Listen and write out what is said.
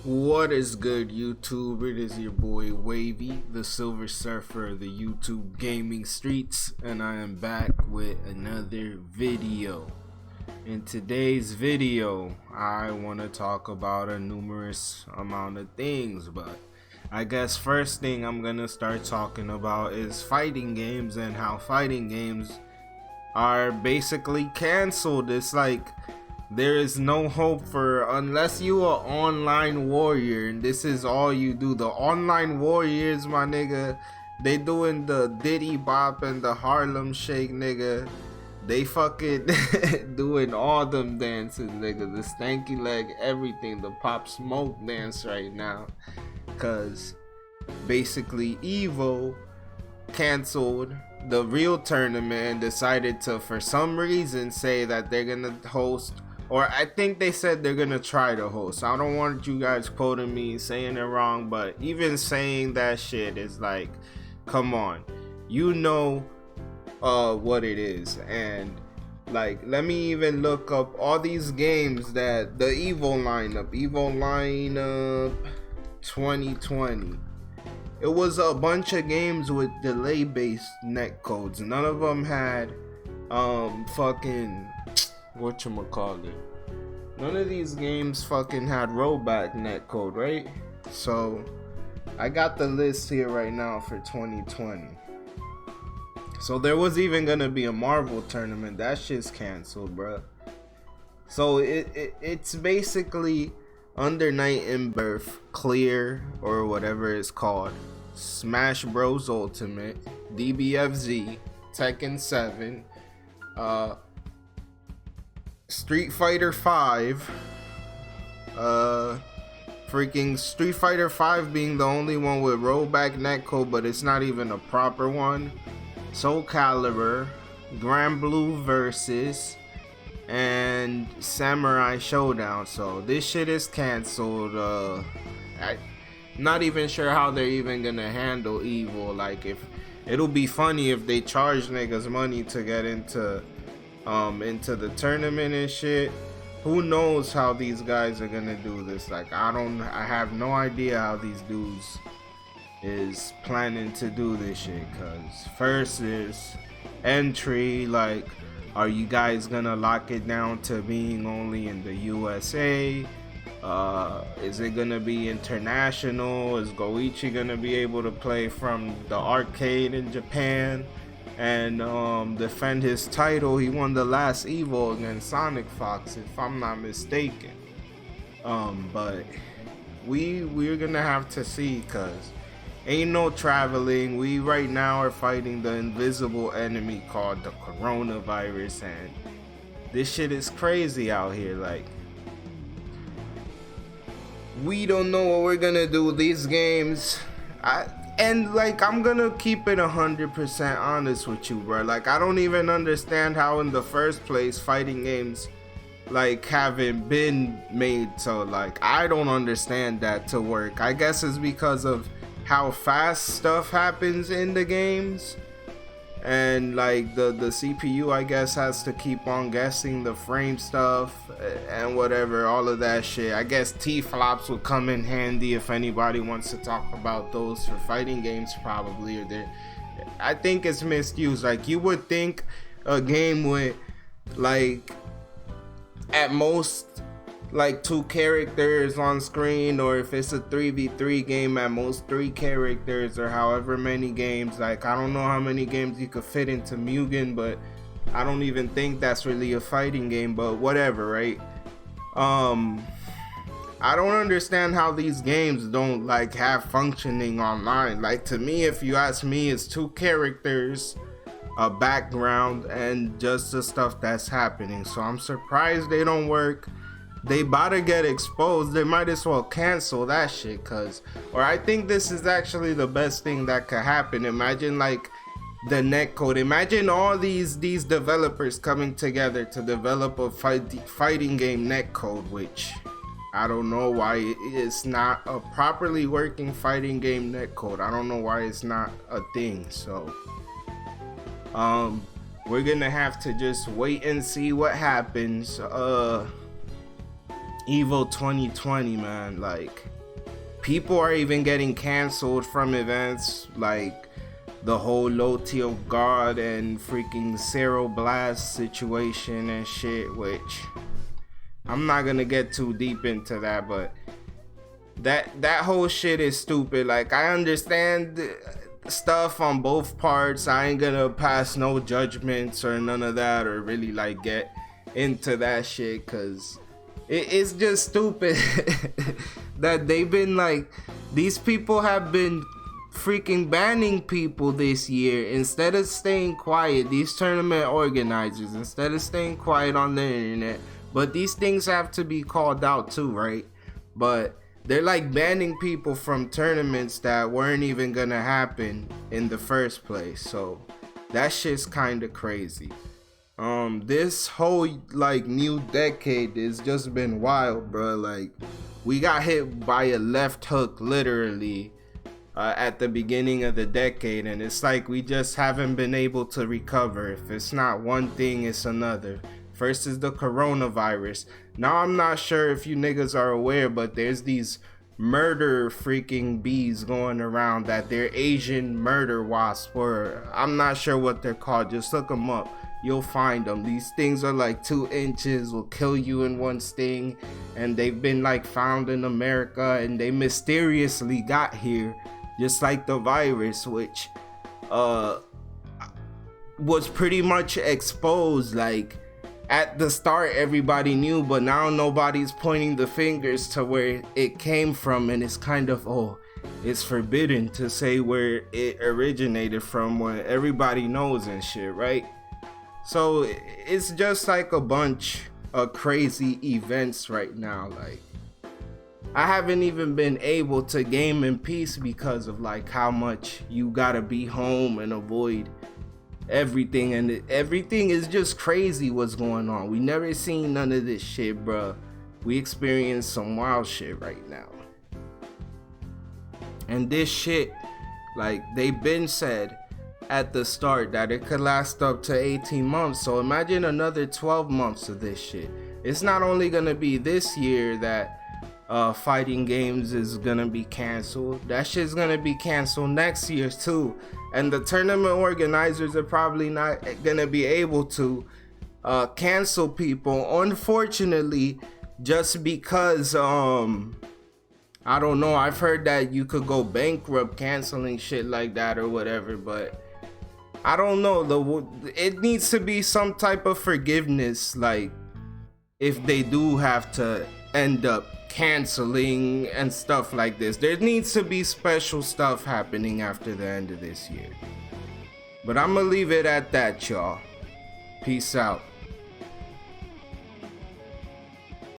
What is good, YouTube? It is your boy Wavy, the Silver Surfer of the YouTube gaming streets, and I am back with another video. In today's video, I want to talk about a numerous amount of things, but I guess first thing I'm gonna start talking about is fighting games and how fighting games are basically canceled. It's like there is no hope for, unless you are online warrior and this is all you do. The online warriors, my nigga, they doing the Diddy Bop and the Harlem Shake, nigga. They fucking doing all them dances, nigga. The stanky leg, everything, the Pop Smoke dance right now, cause basically Evo canceled the real tournament and decided to, for some reason, say that they're gonna host, or I think they said they're gonna try to host. I don't want you guys quoting me saying it wrong, but even saying that shit is like, come on, you know what it is. And like, let me even look up all these games that the Evo lineup 2020. It was a bunch of games with delay based net codes. None of them had fucking whatchamacallit. None of these games fucking had rollback net code, right? So I got the list here right now for 2020. So there was even gonna be a Marvel tournament. That shit's canceled, bruh. So it's basically Under Night in Birth, Clear, or whatever it's called, Smash Bros Ultimate, DBFZ, Tekken 7, Street Fighter 5, freaking Street Fighter 5 being the only one with rollback netcode, but it's not even a proper one, Soul Calibur, Grand Blue Versus, and Samurai Showdown. So this shit is canceled. I'm not even sure how they're even gonna handle Evo. Like, if it'll be funny if they charge niggas money to get into the tournament and shit. Who knows how these guys are gonna do this? Like, I have no idea how these dudes is planning to do this shit. Cause first is entry, like, are you guys gonna lock it down to being only in the USA? Is it gonna be international? Is Goichi gonna be able to play from the arcade in Japan and defend his title? He won the last Evo against Sonic Fox, if I'm not mistaken. But we're gonna have to see, cause ain't no traveling. We right now are fighting the invisible enemy called the coronavirus, and this shit is crazy out here. Like, we don't know what we're gonna do. These games, I'm gonna keep it 100% honest with you, bro. Like, I don't even understand how in the first place fighting games like haven't been made. So like, I don't understand that to work. I guess it's because of how fast stuff happens in the games, and like the CPU, I guess, has to keep on guessing the frame stuff and whatever, all of that shit. I guess T-flops would come in handy if anybody wants to talk about those for fighting games, probably. Or I think it's misused. Like, you would think a game with, like, at most like 2 characters on screen, or if it's a 3v3 game, at most 3 characters, or however many games. Like, I don't know how many games you could fit into Mugen, but I don't even think that's really a fighting game, but whatever, right? I don't understand how these games don't like have functioning online. Like, to me, if you ask me, it's 2 characters, a background, and just the stuff that's happening. So I'm surprised they don't work. They about to get exposed. They might as well cancel that shit, or I think this is actually the best thing that could happen. Imagine like the netcode. Imagine all these developers coming together to develop a fighting game netcode, which I don't know why it's not a properly working fighting game netcode. I don't know why it's not a thing. So we're gonna have to just wait and see what happens. Evo 2020, man. Like, people are even getting canceled from events, like the whole Lotio God and freaking Cero Blast situation and shit, which I'm not gonna get too deep into that, but that whole shit is stupid. Like, I understand stuff on both parts. I ain't gonna pass no judgments or none of that, or really like get into that shit, cause it's just stupid that they've been like, these people have been freaking banning people this year instead of staying quiet. These tournament organizers, instead of staying quiet on the internet, but these things have to be called out too, right? But they're like banning people from tournaments that weren't even gonna happen in the first place. So that shit's kind of crazy. This whole like new decade has just been wild, bro. Like, we got hit by a left hook literally at the beginning of the decade, and it's like we just haven't been able to recover. If it's not one thing, it's another. First is the coronavirus. Now, I'm not sure if you niggas are aware, but there's these murder freaking bees going around that they're Asian murder wasps, or I'm not sure what they're called. Just look them up. You'll find them. These things are like 2 inches, will kill you in one sting, and they've been like found in America, and they mysteriously got here, just like the virus, which was pretty much exposed. Like, at the start everybody knew, but now nobody's pointing the fingers to where it came from, and it's kind of, oh, it's forbidden to say where it originated from when everybody knows and shit, right? So it's just like a bunch of crazy events right now. Like, I haven't even been able to game in peace because of like how much you gotta be home and avoid everything, and everything is just crazy what's going on. We never seen none of this shit, bruh. We experience some wild shit right now. And this shit, like, they been said at the start that it could last up to 18 months. So imagine another 12 months of this shit. It's not only gonna be this year that fighting games is gonna be canceled. That shit's gonna be canceled next year too. And the tournament organizers are probably not gonna be able to cancel people, unfortunately, just because I don't know, I've heard that you could go bankrupt canceling shit like that or whatever, but I don't know. It needs to be some type of forgiveness, like if they do have to end up canceling and stuff like this. There needs to be special stuff happening after the end of this year. But I'm gonna leave it at that, y'all. Peace out.